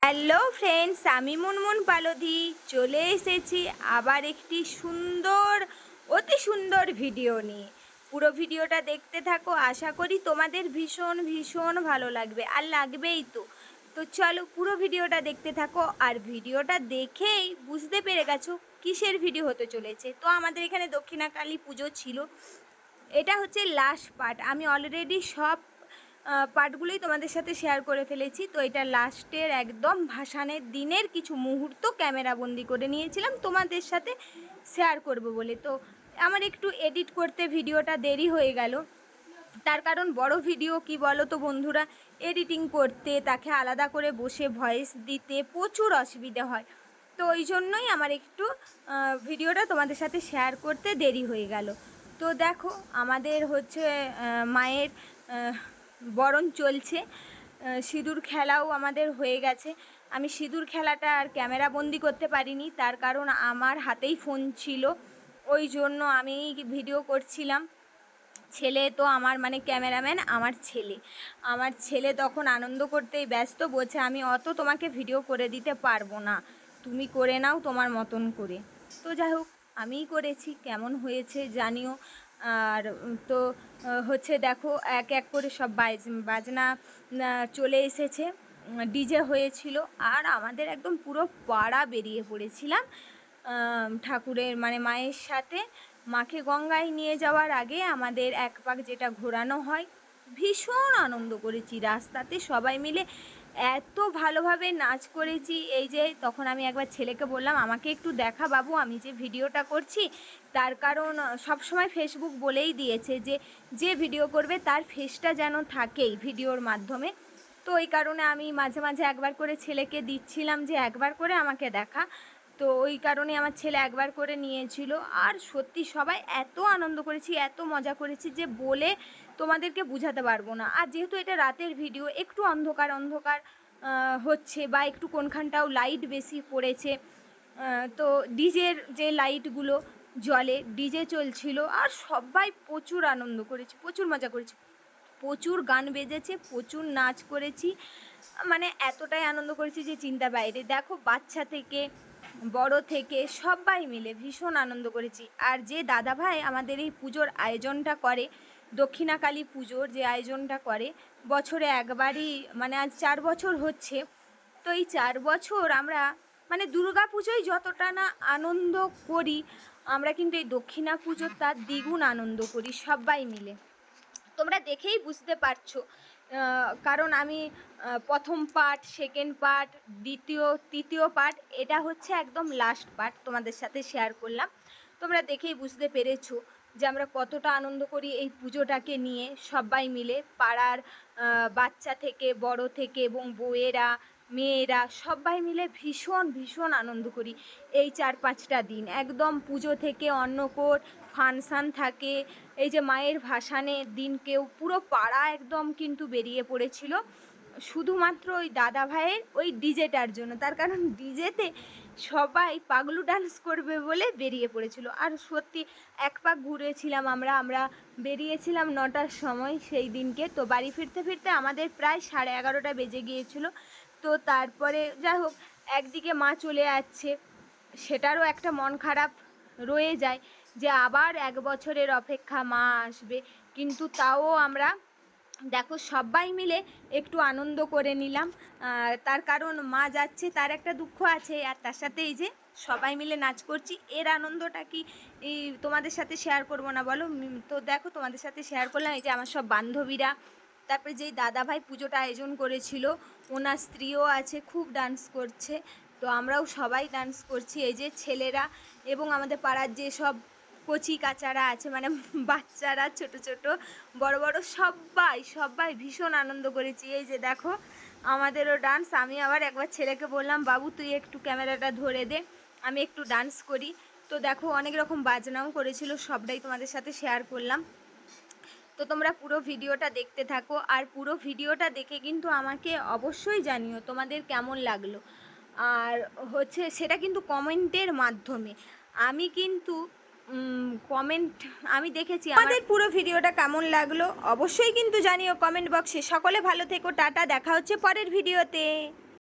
Hello friends, আমি মুনমুন পালোধি চলে এসেছি আবার একটি অতি সুন্দর ভিডিও নিয়ে। পুরো ভিডিওটা দেখতে থাকো, আশা করি তোমাদের ভীষণ ভীষণ ভালো লাগবে, আর লাগবেই তো। তো চলো পুরো ভিডিওটা দেখতে থাকো, আর ভিডিওটা দেখেই বুঝতে পেরে গেছো কিসের ভিডিও হতে চলেছে। তো আমাদের এখানে দক্ষিণাকালী পুজো ছিল, এটা হচ্ছে লাস্ট পার্ট। আমি অলরেডি সব পার্টগুলোই তোমাদের সাথে শেয়ার করে ফেলেছি। তো এটা লাস্টের একদম ভাসানের দিনের কিছু মুহূর্ত ক্যামেরাবন্দি করে নিয়েছিলাম তোমাদের সাথে শেয়ার করব বলে। তো আমার একটু এডিট করতে ভিডিওটা দেরি হয়ে গেল, তার কারণ বড় ভিডিও কি বলো তো বন্ধুরা, এডিটিং করতে তাকে আলাদা করে বসে ভয়েস দিতে প্রচুর অসুবিধা হয়। তো ওই জন্যই আমার একটু ভিডিওটা তোমাদের সাথে শেয়ার করতে দেরি হয়ে গেল। তো দেখো আমাদের হচ্ছে মায়ের বরণ চলছে, সিঁদুর খেলাও আমাদের হয়ে গেছে। আমি সিঁদুর খেলাটা আর ক্যামেরা বন্দি করতে পারিনি, তার কারণ আমার হাতেই ফোন ছিল, ওই জন্য আমি ভিডিও করছিলাম। ছেলে তো আমার মানে ক্যামেরাম্যান আমার ছেলে তখন আনন্দ করতেই ব্যস্ত, বলছে আমি অত তোমাকে ভিডিও করে দিতে পারবো না, তুমি করে নাও তোমার মতন করে। তো যাই হোক, আমিই করেছি, কেমন হয়েছে জানিও। আর তো হচ্ছে দেখো এক এক করে সব বাজনা চলে এসেছে, ডিজে হয়েছিল, আর আমাদের একদম পুরো পাড়া বেরিয়ে পড়েছিলাম ঠাকুরের মানে মায়ের সাথে। মাকে গঙ্গায় নিয়ে যাওয়ার আগে আমাদের এক পাক যেটা ঘোরানো হয়, ভীষণ আনন্দ করেছি রাস্তাতে সবাই মিলে, এত ভালোভাবে নাচ করেছি। এই যে তখন আমি একবার ছেলেকে বললাম আমাকে একটু দেখা বাবু, আমি যে ভিডিওটা করছি, তার কারণ সবসময় ফেসবুক বলেই দিয়েছে যে যে ভিডিও করবে তার ফেসটা যেন থাকেই ভিডিওর মাধ্যমে। তো ওই কারণে আমি মাঝে মাঝে একবার করে ছেলেকে দিচ্ছিলাম যে একবার করে আমাকে দেখা। তো ওই কারণে আমার ছেলে একবার করে নিয়েছিল, আর সত্যি সবাই এত আনন্দ করেছি, এত মজা করেছি যে বলে তোমাদেরকে বোঝাতে পারবো না। আর যেহেতু এটা রাতের ভিডিও, একটু অন্ধকার অন্ধকার হচ্ছে, বা একটু কোনখানটাও লাইট বেশি পড়েছে, তো ডিজের যে লাইটগুলো জলে ডিজে চলছিল, আর সবাই প্রচুর আনন্দ করেছি, প্রচুর মজা করেছি, প্রচুর গান বেজেছে, প্রচুর নাচ করেছি, মানে এতটাই আনন্দ করেছি যে চিন্তার বাইরে। দেখো বাচ্চা থেকে বড় থেকে সবাই মিলে ভীষণ আনন্দ করেছি। আর যে দাদাভাই আমাদের এই পুজোর আয়োজনটা করে, দক্ষিণাকালী পুজোর যে আয়োজনটা করে বছরে একবারই, মানে আজ 4 বছর হচ্ছে। তো এই 4 বছর আমরা মানে দুর্গা পুজোয় যতটা না আনন্দ করি, আমরা কিন্তু এই দক্ষিণা পুজোর তার দ্বিগুণ আনন্দ করি সবাই মিলে। তোমরা দেখেই বুঝতে পারছো, কারণ আমি প্রথম পার্ট, সেকেন্ড পার্ট, তৃতীয় পার্ট, এটা হচ্ছে একদম লাস্ট পার্ট তোমাদের সাথে শেয়ার করলাম। তোমরা দেখেই বুঝতে পেরেছো যে আমরা কতটা আনন্দ করি এই পুজোটাকে নিয়ে সবাই মিলে, পাড়ার বাচ্চা থেকে বড় থেকে এবং বউয়েরা মেয়েরা সবাই মিলে ভীষণ ভীষণ আনন্দ করি এই 4-5টা দিন। একদম পুজো থেকে অন্নকূট ফাংশান থাকে, এই যে মায়ের ভাসানের দিনকেও পুরো পাড়া একদম কিন্তু বেরিয়ে পড়েছিল শুধুমাত্র ওই দাদা ভাইয়ের ওই ডিজেটার জন্য, তার কারণ ডিজেতে সবাই পাগলু ডান্স করবে বলে বেরিয়ে পড়েছিল। আর সত্যি এক পাক ঘুরেছিলাম আমরা বেরিয়েছিলাম 9টার সময় সেই দিনকে। তো বাড়ি ফিরতে ফিরতে আমাদের প্রায় 11:30 বেজে গিয়েছিল। তো তারপরে যাই হোক, একদিকে মা চলে যাচ্ছে, সেটারও একটা মন খারাপ রয়ে যায় যে আবার 1 বছরের অপেক্ষা মা আসবে, কিন্তু তাও আমরা দেখো সবাই মিলে একটু আনন্দ করে নিলাম। তার কারণ মা যাচ্ছে তার একটা দুঃখ আছে, আর তার সাথে এই যে সবাই মিলে নাচ করছি, এর আনন্দটা কি এই তোমাদের সাথে শেয়ার করব না বলো? তো দেখো তোমাদের সাথে শেয়ার করলাম। এই যে আমার সব বান্ধবীরা, তারপরে যেই দাদাভাই পুজোটা আয়োজন করেছিল ওনার স্ত্রীও আছে, খুব ডান্স করছে। তো আমরাও সবাই ডান্স করছি, এই যে ছেলেরা এবং আমাদের পাড়ার যে সব কচি কাচারা আছে, মানে বাচ্চারা, ছোট ছোট বড় বড় সবাই ভীষণ আনন্দ করেছি। এই যে দেখো আমাদেরও ডান্স। আমি আবার একবার ছেলেকে বললাম বাবু তুই একটু ক্যামেরাটা ধরে দে, আমি একটু ডান্স করি। তো দেখো অনেক রকম বাজনাও করেছিল, সবটাই তোমাদের সাথে শেয়ার করলাম। তো তোমরা পুরো ভিডিওটা দেখতে থাকো, আর পুরো ভিডিওটা দেখে কিন্তু আমাকে অবশ্যই জানিও তোমাদের কেমন লাগলো। আর হচ্ছে সেটা কিন্তু কমেন্টের মাধ্যমে, আমি কিন্তু কমেন্ট আমি দেখেছি। আমাদের পুরো ভিডিওটা কেমন লাগলো অবশ্যই কিন্তু জানিও কমেন্ট বক্সে। সকলে ভালো থেকো, টাটা, দেখা হচ্ছে পরের ভিডিওতে।